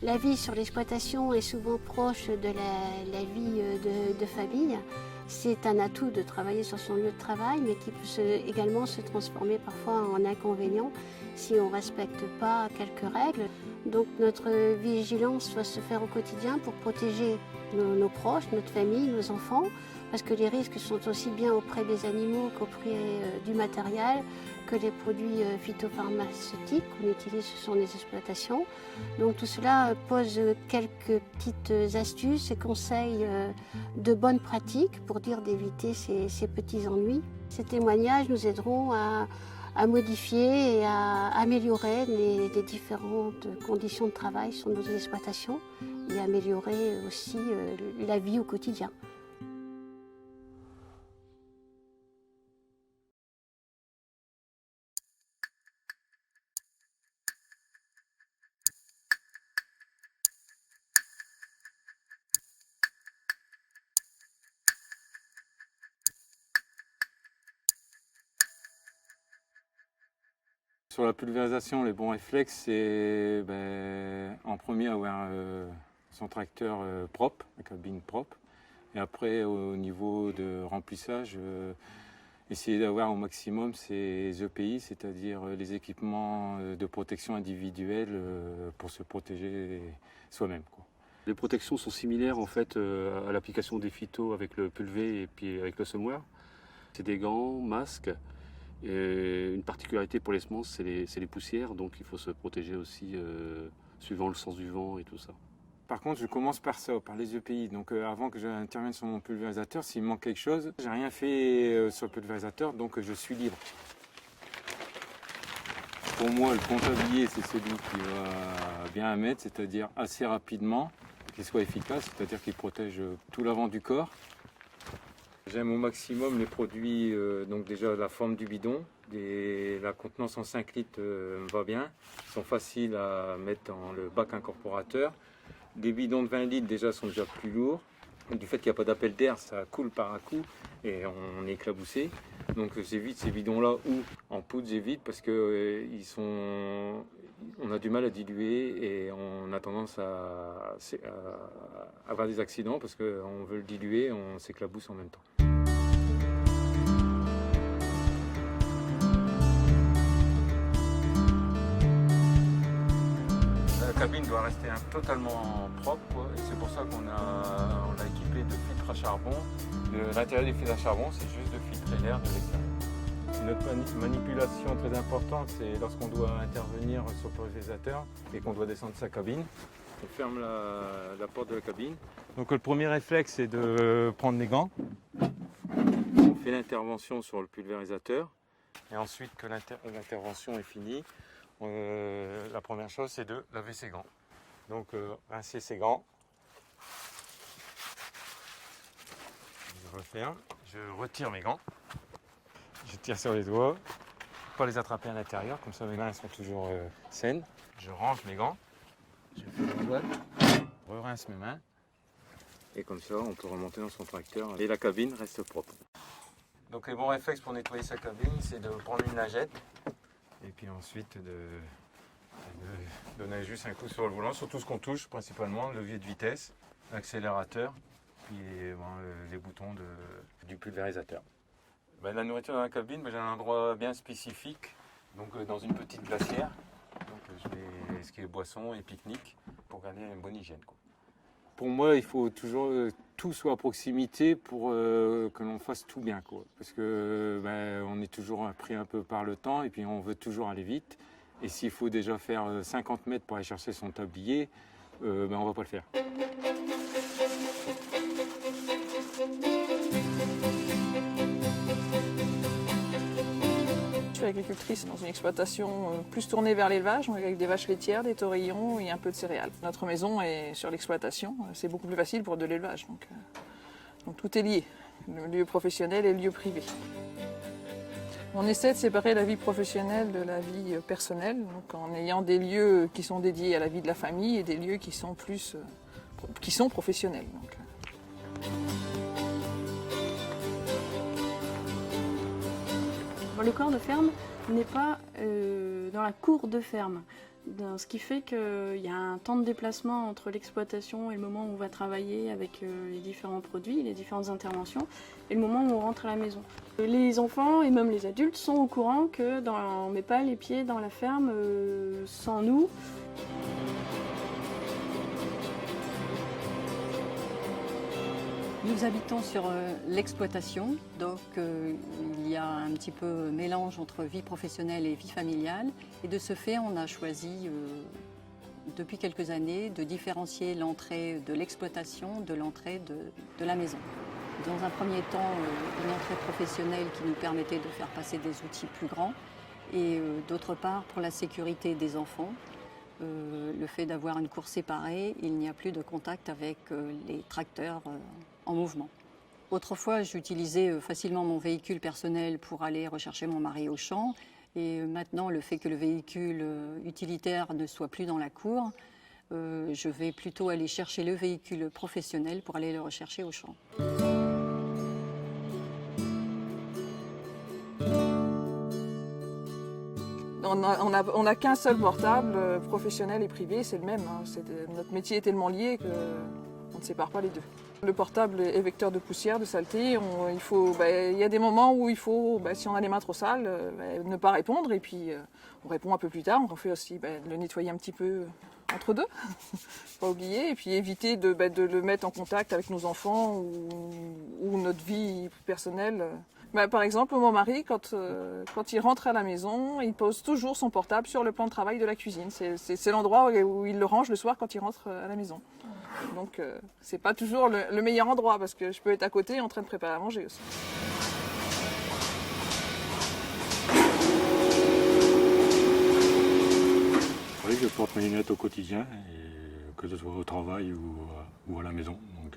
La vie sur l'exploitation est souvent proche de la vie de famille. C'est un atout de travailler sur son lieu de travail, mais qui peut également se transformer parfois en inconvénient si on ne respecte pas quelques règles. Donc notre vigilance doit se faire au quotidien pour protéger nos proches, notre famille, nos enfants, parce que les risques sont aussi bien auprès des animaux qu'auprès du matériel, que les produits phytopharmaceutiques qu'on utilise sur les exploitations. Donc tout cela pose quelques petites astuces et conseils de bonnes pratiques pour dire d'éviter ces petits ennuis. Ces témoignages nous aideront à modifier et à améliorer les différentes conditions de travail sur nos exploitations et améliorer aussi la vie au quotidien. Sur la pulvérisation, les bons réflexes, c'est en premier avoir son tracteur propre, la cabine propre. Et après, au niveau de remplissage, essayer d'avoir au maximum ces EPI, c'est-à-dire les équipements de protection individuelle pour se protéger soi-même. Les protections sont similaires en fait à l'application des phytos avec le pulvé et puis avec le semoir. C'est des gants, masques. Et une particularité pour les semences, c'est les poussières, donc il faut se protéger aussi suivant le sens du vent et tout ça. Par contre, je commence par ça, par les EPI. Donc avant que j'intervienne sur mon pulvérisateur, s'il me manque quelque chose, j'ai rien fait sur le pulvérisateur, donc je suis libre. Pour moi, le comptablier, c'est celui qui va bien mettre, c'est-à-dire assez rapidement, qu'il soit efficace, c'est-à-dire qu'il protège tout l'avant du corps. J'aime au maximum les produits, donc déjà la forme du bidon, la contenance en 5 litres me va bien, ils sont faciles à mettre dans le bac incorporateur. Les bidons de 20 litres déjà sont déjà plus lourds, du fait qu'il n'y a pas d'appel d'air, ça coule par un coup et on est éclaboussé. Donc j'évite ces bidons-là ou en poudre j'évite parce que on a du mal à diluer et on a tendance à avoir des accidents parce qu'on veut le diluer, on s'éclabousse en même temps. La cabine doit rester totalement propre, et c'est pour ça qu'on l'a équipé de filtres à charbon. L'intérieur des filtres à charbon, c'est juste de filtrer l'air de l'extérieur. Une autre manipulation très importante, c'est lorsqu'on doit intervenir sur le pulvérisateur et qu'on doit descendre sa cabine. On ferme la porte de la cabine. Donc le premier réflexe, c'est de prendre les gants. On fait l'intervention sur le pulvérisateur. Et ensuite que l'intervention est finie, la première chose, c'est de laver ses gants. Donc rincer ses gants. Je referme, je retire mes gants. Je tire sur les doigts, pas les attraper à l'intérieur, comme ça mes mains sont toujours saines. Je range mes gants, je fais la boîte, je rince mes mains. Et comme ça, on peut remonter dans son tracteur et la cabine reste propre. Donc les bons réflexes pour nettoyer sa cabine, c'est de prendre une lingette et puis ensuite de donner juste un coup sur le volant, sur tout ce qu'on touche, principalement le levier de vitesse, l'accélérateur et les boutons du pulvérisateur. La nourriture dans la cabine, j'ai un endroit bien spécifique, donc dans une petite glacière. Donc je mets ce qui est boisson et pique-nique pour garder une bonne hygiène. Pour moi, il faut toujours tout soit à proximité pour que l'on fasse tout bien. Parce que on est toujours pris un peu par le temps et puis on veut toujours aller vite. Et s'il faut déjà faire 50 mètres pour aller chercher son tablier, on ne va pas le faire. Je suis agricultrice dans une exploitation plus tournée vers l'élevage, avec des vaches laitières, des taurillons et un peu de céréales. Notre maison est sur l'exploitation, c'est beaucoup plus facile pour de l'élevage. Donc tout est lié, le lieu professionnel et le lieu privé. On essaie de séparer la vie professionnelle de la vie personnelle, donc en ayant des lieux qui sont dédiés à la vie de la famille et des lieux qui sont professionnels. Le corps de ferme n'est pas dans la cour de ferme. Ce qui fait qu'il y a un temps de déplacement entre l'exploitation et le moment où on va travailler avec les différents produits, les différentes interventions, et le moment où on rentre à la maison. Les enfants et même les adultes sont au courant qu'on ne met pas les pieds dans la ferme sans nous. Nous habitons sur l'exploitation, donc il y a un petit peu mélange entre vie professionnelle et vie familiale. Et de ce fait, on a choisi depuis quelques années de différencier l'entrée de l'exploitation de l'entrée de la maison. Dans un premier temps, une entrée professionnelle qui nous permettait de faire passer des outils plus grands et d'autre part, pour la sécurité des enfants, le fait d'avoir une cour séparée, il n'y a plus de contact avec les tracteurs en mouvement. Autrefois, j'utilisais facilement mon véhicule personnel pour aller rechercher mon mari au champ. Et maintenant, le fait que le véhicule utilitaire ne soit plus dans la cour, je vais plutôt aller chercher le véhicule professionnel pour aller le rechercher au champ. On n'a qu'un seul portable, professionnel et privé, c'est le même. Hein. Notre métier est tellement lié qu'on ne sépare pas les deux. Le portable est vecteur de poussière, de saleté. Il y a des moments où il faut, si on a les mains trop sales, ne pas répondre. Et puis on répond un peu plus tard. On fait aussi le nettoyer un petit peu entre deux, pas oublier. Et puis éviter de le mettre en contact avec nos enfants ou notre vie personnelle. Par exemple, mon mari, quand il rentre à la maison, il pose toujours son portable sur le plan de travail de la cuisine. C'est l'endroit où il le range le soir quand il rentre à la maison. Donc c'est pas toujours le meilleur endroit parce que je peux être à côté en train de préparer à manger aussi. Oui, je porte mes lunettes au quotidien, que ce soit au travail ou à la maison. Donc,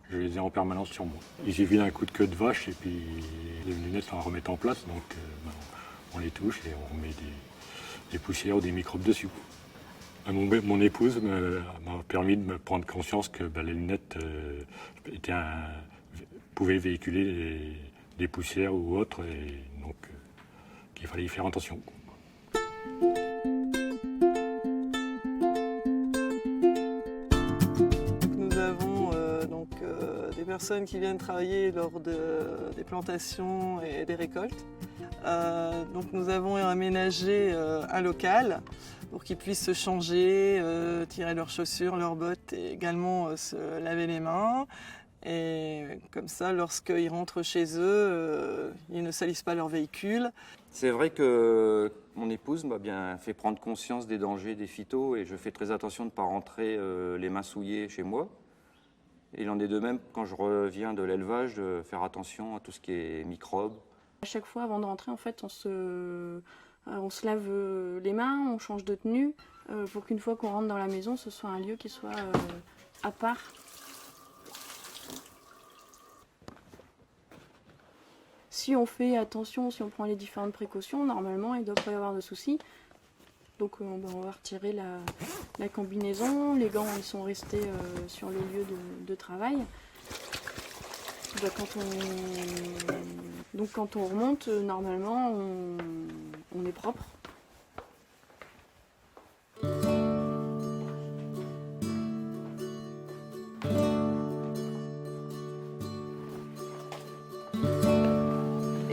je les ai en permanence sur moi. Il suffit d'un coup de queue de vache et puis les lunettes s'en remettent en place. Donc on les touche et on met des poussières ou des microbes dessus. Mon épouse m'a permis de me prendre conscience que les lunettes pouvaient véhiculer des poussières ou autres, et donc qu'il fallait y faire attention. Nous avons des personnes qui viennent travailler lors des plantations et des récoltes. Donc nous avons aménagé un local pour qu'ils puissent se changer, tirer leurs chaussures, leurs bottes et également se laver les mains. Et comme ça, lorsqu'ils rentrent chez eux, ils ne salissent pas leur véhicule. C'est vrai que mon épouse m'a bien fait prendre conscience des dangers des phytos et je fais très attention de ne pas rentrer les mains souillées chez moi. Et il en est de même quand je reviens de l'élevage, de faire attention à tout ce qui est microbes. À chaque fois, avant de rentrer, en fait, on se lave les mains, on change de tenue pour qu'une fois qu'on rentre dans la maison, ce soit un lieu qui soit à part. Si on fait attention, si on prend les différentes précautions, normalement, il ne doit pas y avoir de soucis. Donc on va retirer la combinaison, les gants ils sont restés sur les lieux de travail. Donc quand on remonte, normalement, on est propre.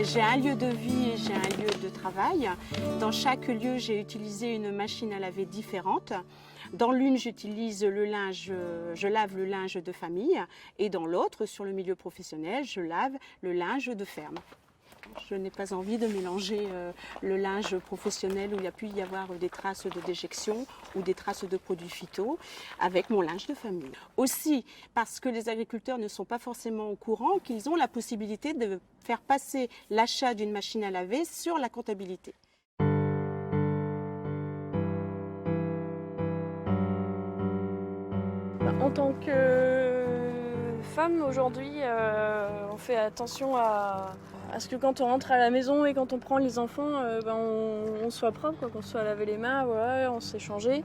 J'ai un lieu de vie et j'ai un lieu de travail. Dans chaque lieu, j'ai utilisé une machine à laver différente. Dans l'une, je lave le linge de famille et dans l'autre, sur le milieu professionnel, je lave le linge de ferme. Je n'ai pas envie de mélanger le linge professionnel où il y a pu y avoir des traces de déjection ou des traces de produits phyto avec mon linge de famille. Aussi parce que les agriculteurs ne sont pas forcément au courant qu'ils ont la possibilité de faire passer l'achat d'une machine à laver sur la comptabilité. En tant que femme, aujourd'hui, on fait attention à ce que quand on rentre à la maison et quand on prend les enfants, on soit propre, qu'on soit lavé les mains, voilà, on s'est changé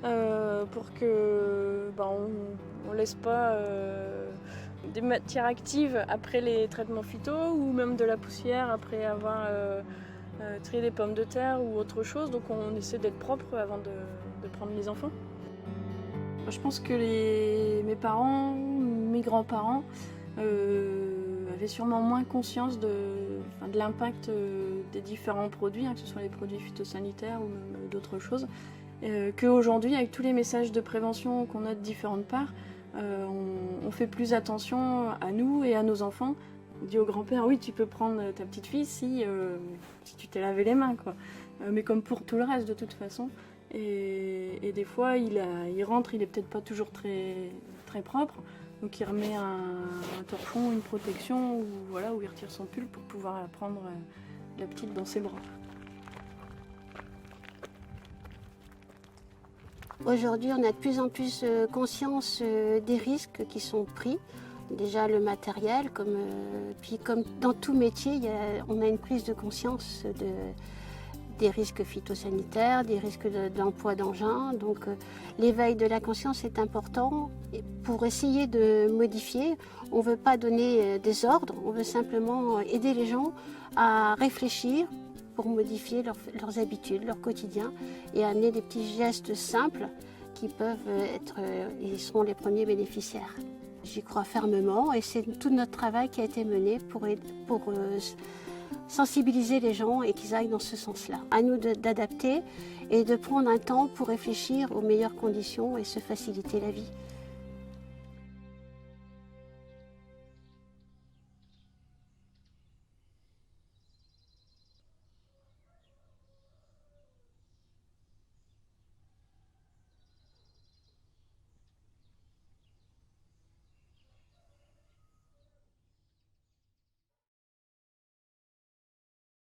pour que on laisse pas des matières actives après les traitements phyto ou même de la poussière après avoir trier des pommes de terre ou autre chose, donc on essaie d'être propre avant de prendre les enfants. Je pense que mes parents, mes grands-parents avaient sûrement moins conscience de l'impact des différents produits, que ce soit les produits phytosanitaires ou même d'autres choses, qu'aujourd'hui, avec tous les messages de prévention qu'on a de différentes parts, on fait plus attention à nous et à nos enfants. On dit au grand-père, oui, tu peux prendre ta petite fille si tu t'es lavé les mains, quoi. Mais comme pour tout le reste, de toute façon. Et des fois, il rentre, il est peut-être pas toujours très, très propre. Donc il remet un torchon, une protection, ou voilà, où il retire son pull pour pouvoir prendre la petite dans ses bras. Aujourd'hui, on a de plus en plus conscience des risques qui sont pris. Déjà le matériel, puis comme dans tout métier, on a une prise de conscience des risques phytosanitaires, des risques d'emploi d'engins. Donc l'éveil de la conscience est important. Et pour essayer de modifier, on ne veut pas donner des ordres, on veut simplement aider les gens à réfléchir pour modifier leurs habitudes, leur quotidien et amener des petits gestes simples qui peuvent ils seront les premiers bénéficiaires. J'y crois fermement et c'est tout notre travail qui a été mené pour sensibiliser les gens et qu'ils aillent dans ce sens-là. À nous d'adapter et de prendre un temps pour réfléchir aux meilleures conditions et se faciliter la vie.